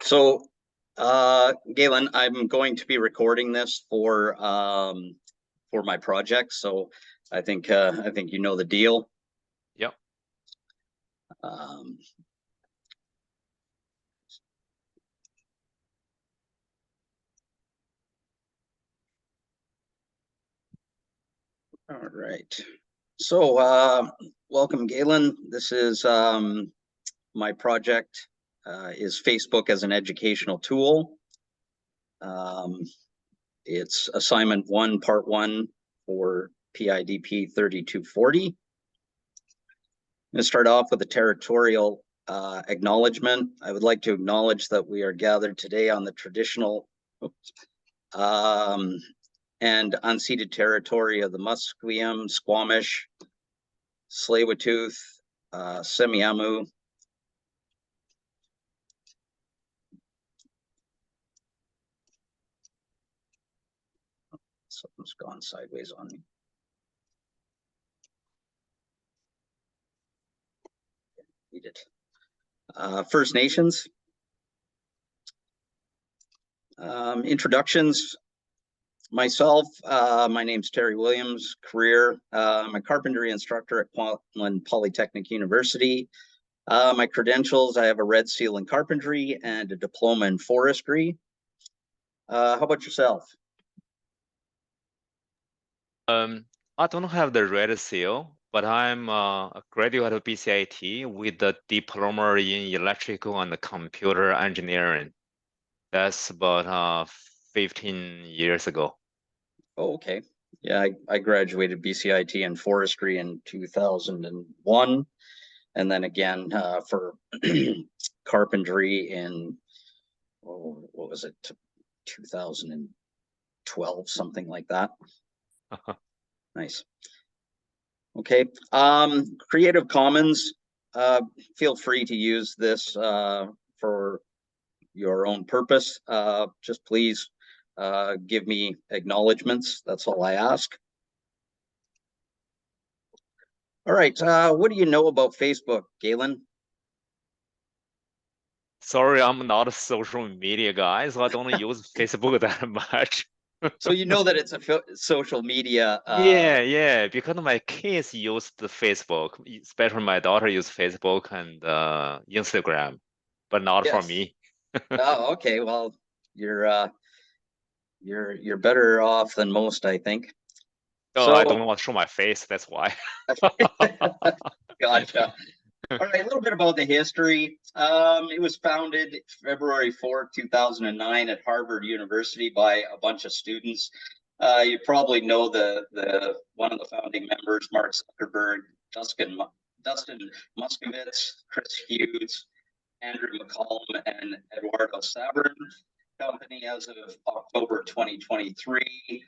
So, Galen, I'm going to be recording this for my project. So, I think you know the deal. Yep. Um, all right. So, welcome, Galen. This is my project. Is Facebook as an educational tool. It's assignment 1, part 1 for PIDP 3240. I'm going to start off with a territorial acknowledgement. I would like to acknowledge that we are gathered today on the traditional and unceded territory of the Musqueam, Squamish, Tsleil-Waututh, Semiahmoo, something's gone sideways on me. Read it. First Nations. Introductions. Myself, my name's Terry Williams. Career, I'm a carpentry instructor at Portland Polytechnic University. My credentials, I have a red seal in carpentry and a diploma in forestry. How about yourself? I don't have the red seal, but I'm a graduate of BCIT with a diploma in electrical and computer engineering. That's about 15 years ago. Oh, okay. Yeah, I graduated BCIT in forestry in 2001, and then again for carpentry in, what was it, 2012, something like that. Nice. Okay. Creative Commons. Feel free to use this for your own purpose. Just please give me acknowledgements. That's all I ask. All right. What do you know about Facebook, Galen? Sorry, I'm not a social media guy, so I don't use Facebook that much. So you know that it's a social media. Yeah, because my kids use the Facebook, especially my daughter uses Facebook and Instagram, but not for Yes. me. Oh, okay. Well, you're better off than most, I think. Oh, I So, don't want to show my face, that's why. gotcha. All right, a little bit about the history. It was founded February 4th, 2009 at Harvard University by a bunch of students. You probably know the one of the founding members, Mark Zuckerberg, Dustin Moskovitz, Chris Hughes, Andrew McCollum, and Eduardo Saverin. Company as of October 2023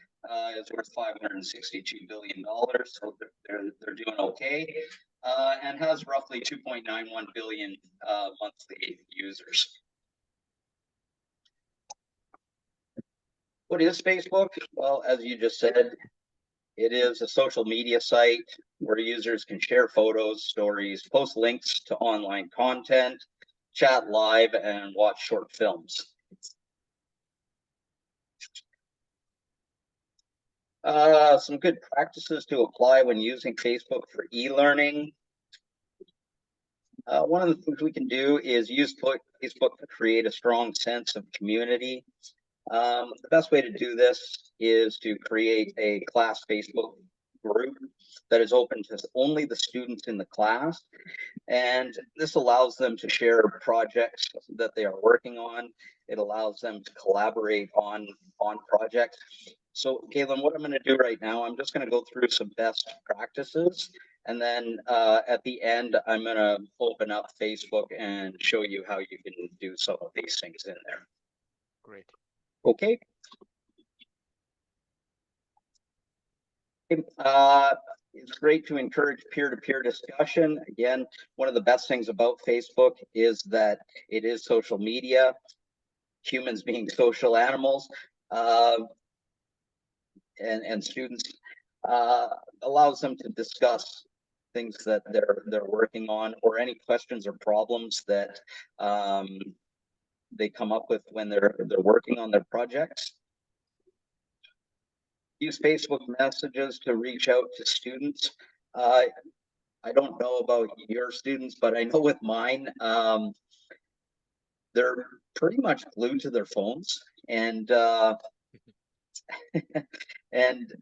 is worth $562 billion. So they're doing okay. And has roughly 2.91 billion monthly users. What is Facebook? Well, as you just said, it is a social media site where users can share photos, stories, post links to online content, chat live, and watch short films. Some good practices to apply when using Facebook for e-learning. One of the things we can do is use Facebook to create a strong sense of community. The best way to do this is to create a class Facebook group that is open to only the students in the class. And this allows them to share projects that they are working on. It allows them to collaborate on projects. So, Caitlin, what I'm going to do right now, I'm just going to go through some best practices. And then at the end, I'm going to open up Facebook and show you how you can do some of these things in there. Great. Okay. It's great to encourage peer-to-peer discussion. Again, one of the best things about Facebook is that it is social media, humans being social animals, and students allows them to discuss things that they're working on, or any questions or problems that they come up with when they're working on their projects. Use Facebook messages to reach out to students. I don't know about your students, but I know with mine, they're pretty much glued to their phones, and and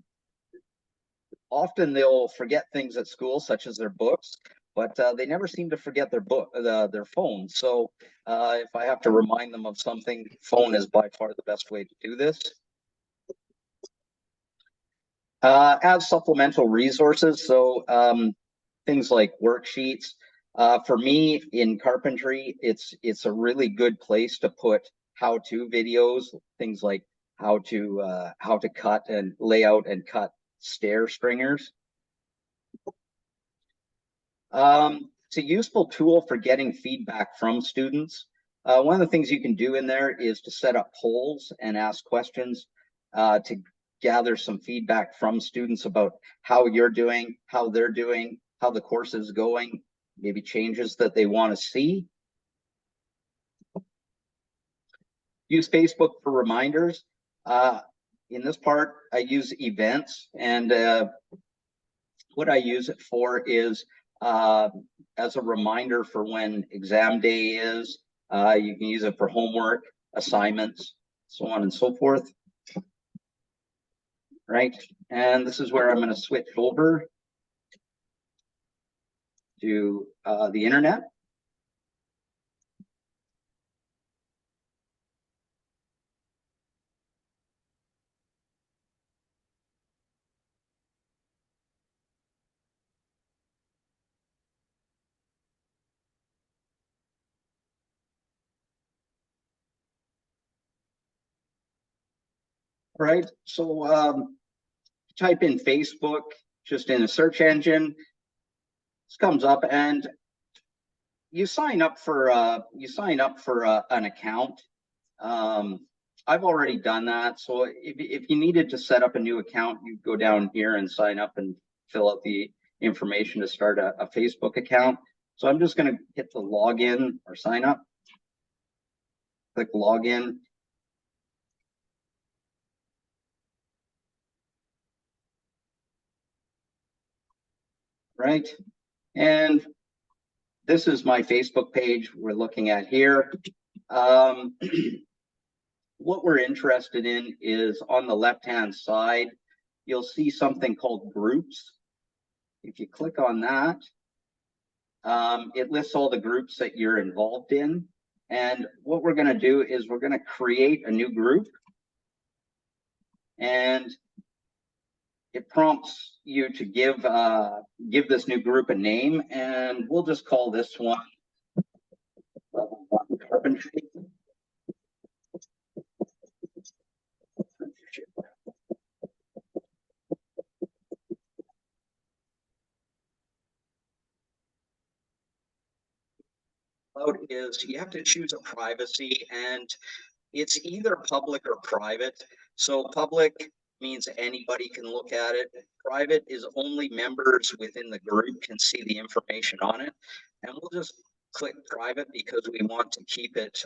often they'll forget things at school, such as their books, but they never seem to forget their phone. So if I have to remind them of something, phone is by far the best way to do this. Add supplemental resources, so things like worksheets. For me in carpentry, it's a really good place to put how-to videos, things like how to cut and lay out and cut stair stringers. It's a useful tool for getting feedback from students. One of the things you can do in there is to set up polls and ask questions to gather some feedback from students about how you're doing, how they're doing, how the course is going, maybe changes that they want to see. Use Facebook for reminders. In this part, I use events, and what I use it for is as a reminder for when exam day is. You can use it for homework, assignments, so on and so forth. Right, and this is where I'm going to switch over to the internet. Right, so type in Facebook just in a search engine. This comes up, and you sign up for an account. I've already done that, so if you needed to set up a new account, you go down here and sign up and fill out the information to start a Facebook account. So I'm just going to hit the login or sign up. Click login. Right, and this is my Facebook page we're looking at here. What we're interested in is on the left-hand side, you'll see something called groups. If you click on that, it lists all the groups that you're involved in. And what we're going to do is we're going to create a new group. And it prompts you to give this new group a name. And we'll just call this one Level 1 Carpentry. Is you have to choose a privacy, and it's either public or private. So public means anybody can look at it. Private is only members within the group can see the information on it. And we'll just click private because we want to keep it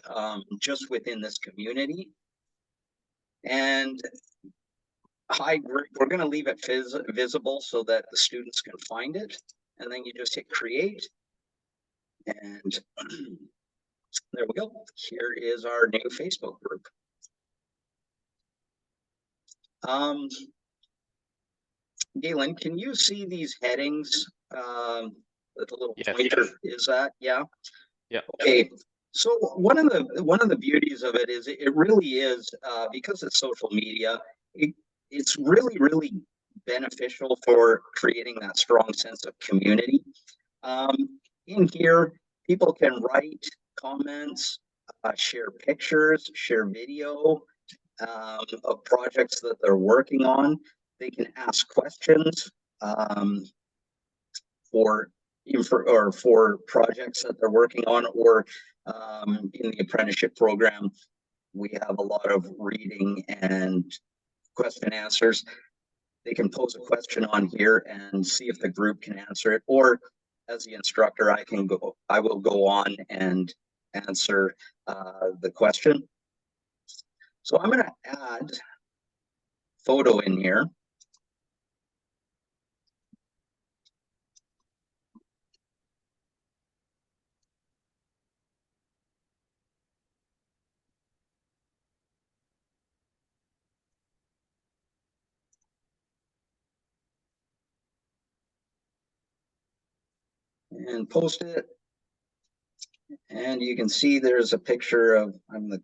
just within this community. And hide group, we're going to leave it visible so that the students can find it. And then you just hit create. And there we go. Here is our new Facebook group. Galen, can you see these headings? That the little pointer is that? Yeah. Yeah. Okay. So one of the beauties of it is it really is because it's social media. It's really beneficial for creating that strong sense of community. In here, people can write comments, share pictures, share video of projects that they're working on. They can ask questions for projects that they're working on, or in the apprenticeship program, we have a lot of reading and question answers. They can pose a question on here and see if the group can answer it, or as the instructor, I will go on and answer the question. So I'm going to add photo in here. And post it. And you can see there's a picture of, I'm the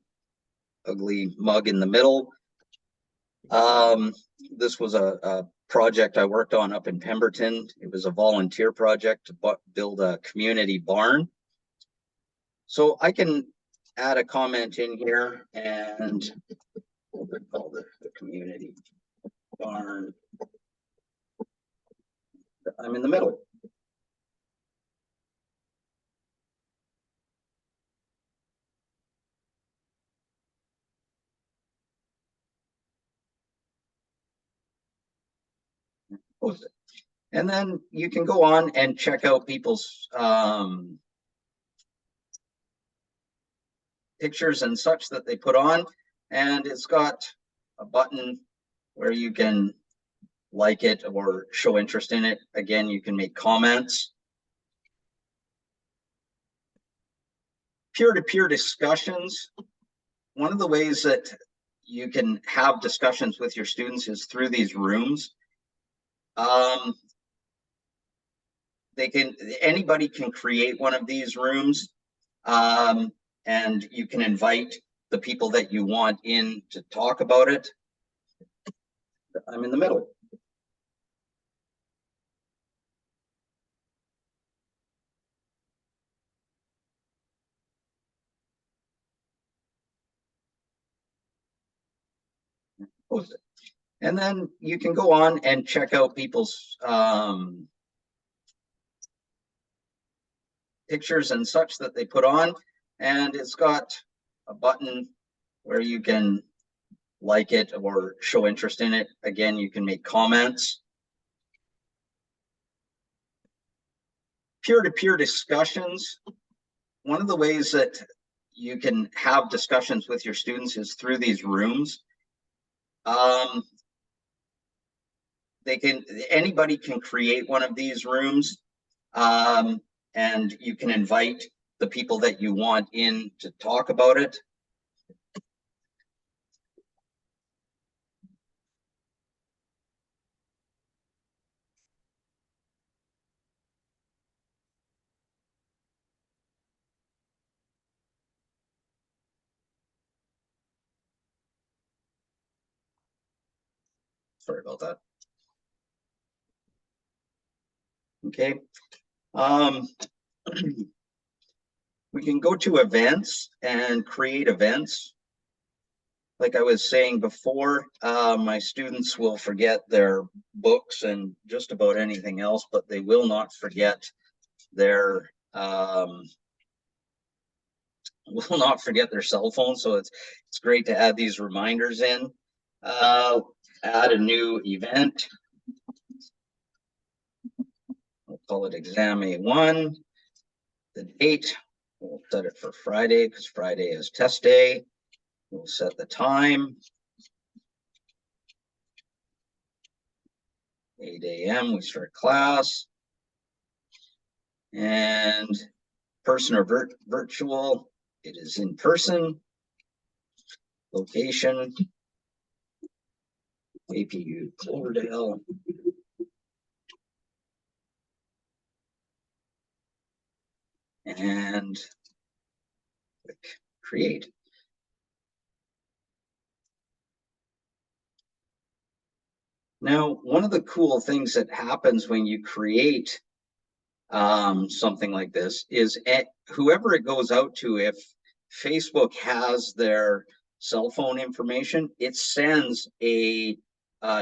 ugly mug in the middle. This was a project I worked on up in Pemberton. It was a volunteer project to build a community barn. So I can add a comment in here and what we call the community barn. I'm in the middle. Post it. And then you can go on and check out people's pictures and such that they put on. And it's got a button where you can like it or show interest in it. Again, you can make comments. Peer-to-peer discussions. One of the ways that you can have discussions with your students is through these rooms. Anybody can create one of these rooms, and you can invite the people that you want in to talk about it. I'm in the middle. Post it. And then you can go on and check out people's pictures and such that they put on. And it's got a button where you can like it or show interest in it. Again, you can make comments. Peer-to-peer discussions. One of the ways that you can have discussions with your students is through these rooms. Anybody can create one of these rooms, and you can invite the people that you want in to talk about it. Sorry about that. Okay. We can go to events and create events. Like I was saying before, my students will forget their books and just about anything else, but they will not forget their cell phone. So it's great to add these reminders in. Add a new event. We'll call it exam A1. The date, we'll set it for Friday because Friday is test day. We'll set the time. 8 a.m. we start class. And person or virtual, it is in person. Location, APU Cloverdale. And click create. Now, one of the cool things that happens when you create something like this is whoever it goes out to, if Facebook has their cell phone information, it sends a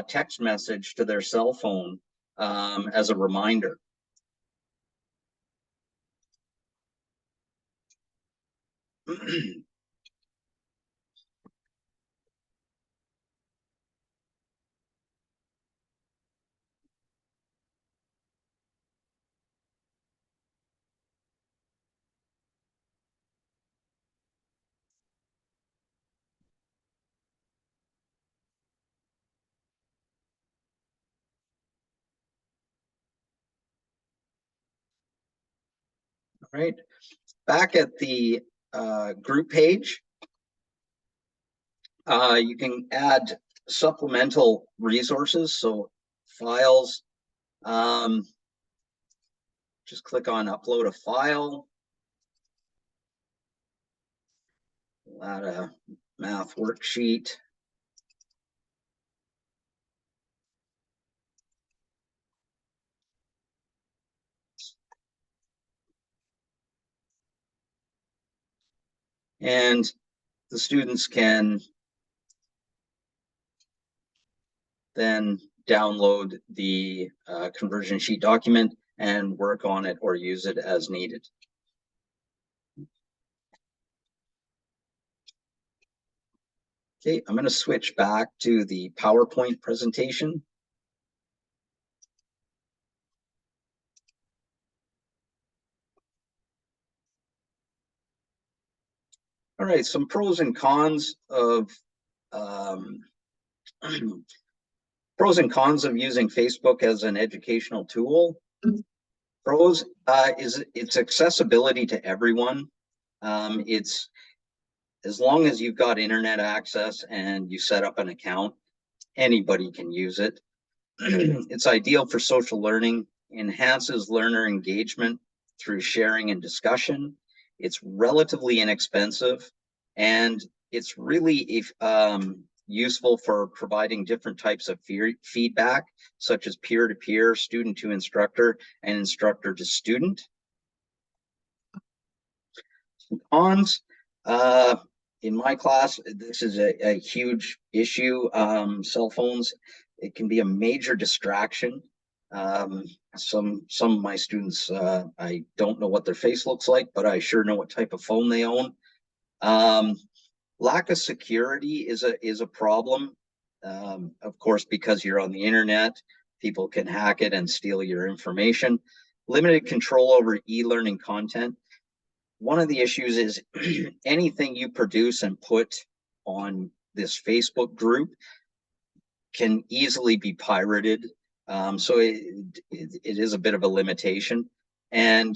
text message to their cell phone as a reminder. right? Back at the group page, you can add supplemental resources, so files. Just click on upload a file. We'll add a math worksheet. And the students can then download the conversion sheet document and work on it or use it as needed. Okay, I'm going to switch back to the PowerPoint presentation. All right, some pros and cons of pros and cons of using Facebook as an educational tool. Pros is its accessibility to everyone. It's as long as you've got internet access and you set up an account, anybody can use it. It's ideal for social learning, enhances learner engagement through sharing and discussion. It's relatively inexpensive, and it's really useful for providing different types of feedback, such as peer-to-peer, student to instructor, and instructor to student. Cons, in my class, this is a huge issue. Cell phones, it can be a major distraction. Some of my students, I don't know what their face looks like, but I sure know what type of phone they own. Lack of security is a problem. Of course, because you're on the internet, people can hack it and steal your information. Limited control over e-learning content. One of the issues is anything you produce and put on this Facebook group can easily be pirated. So it is a bit of a limitation. And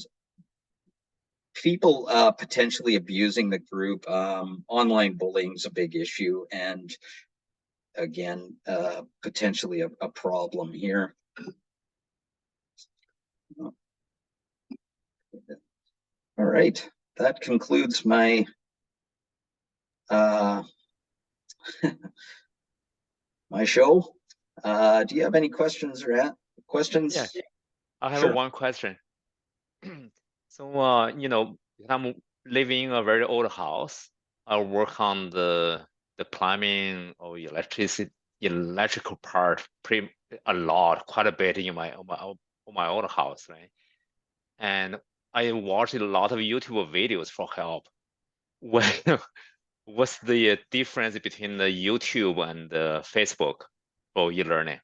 people potentially abusing the group. Online bullying is a big issue. And again, potentially a problem here. All right, that concludes my my show. Do you have any questions or questions? Yeah, I have Sure. one question. So, you know, I'm living in a very old house. I work on the plumbing or electrical part quite a bit in my old house, right? And I watched a lot of YouTube videos for help. What's the difference between the YouTube and the Facebook for e-learning?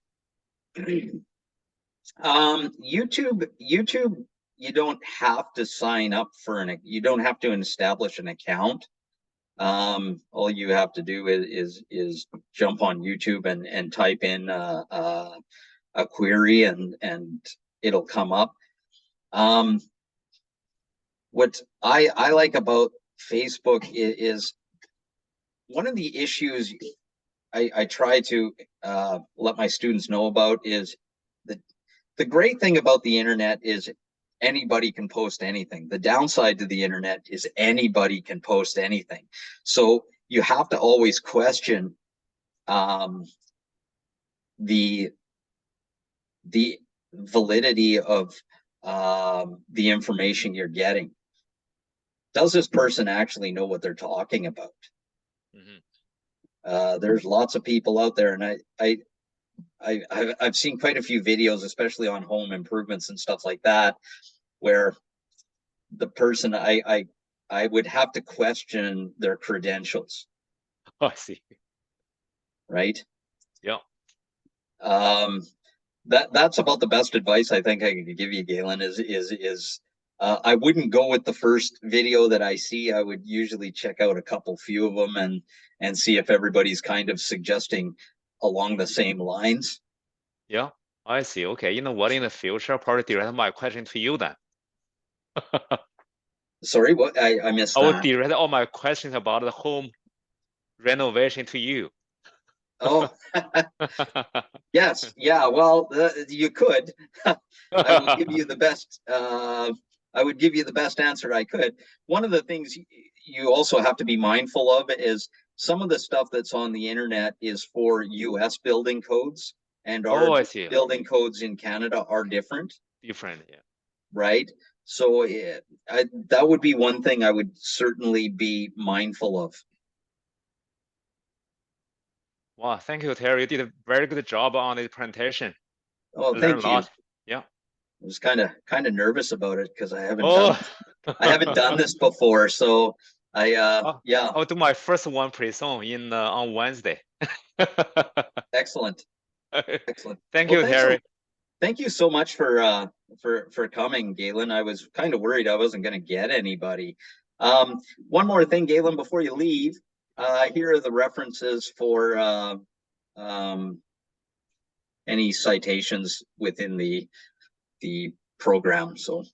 YouTube, you don't have to sign up for you don't have to establish an account. All you have to do is jump on YouTube and type in a query and it'll come up. What I like about Facebook is one of the issues I try to let my students know about is the great thing about the internet is anybody can post anything. The downside to the internet is anybody can post anything. So you have to always question the validity of the information you're getting. Does this person actually know what they're talking about? Mm-hmm. There's lots of people out there, and I've seen quite a few videos, especially on home improvements and stuff like that, where the person I would have to question their credentials. Oh, I see. Right? Yeah. That's about the best advice I think I could give you, Galen, is I wouldn't go with the first video that I see. I would usually check out a few of them and see if everybody's kind of suggesting along the same lines. Yeah, I see. Okay, you know what? In the future, I'll probably direct my question to you then. Sorry, what? I missed I will that. direct all my questions about the home renovation to you. Oh, yes, yeah. Well, you could. I will give you the best. I would give you the best answer I could. One of the things you also have to be mindful of is some of the stuff that's on the internet is for U.S. building codes, and Oh, our I see. building codes in Canada are different, Different, yeah. right? So that would be one thing I would certainly be mindful of. Wow, thank you, Terry. You did a very good job on the presentation. Oh, I learned thank a you. lot. Yeah. I was kind of nervous about it because Oh. I haven't done this before, so yeah, I'll do my first one pretty soon on Wednesday. excellent, excellent. Thank Well, you, Terry. thank you so much for coming, Galen. I was kind of worried I wasn't going to get anybody. One more thing, Galen, before you leave, here are the references for um, any citations within the program. So,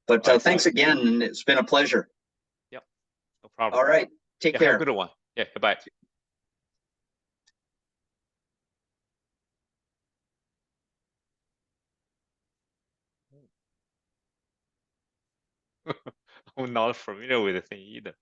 but I see. thanks again, and it's been a pleasure. Yep, no problem. All right, take Yeah, have a care. good one. Yeah, goodbye. I'm not familiar with the thing either.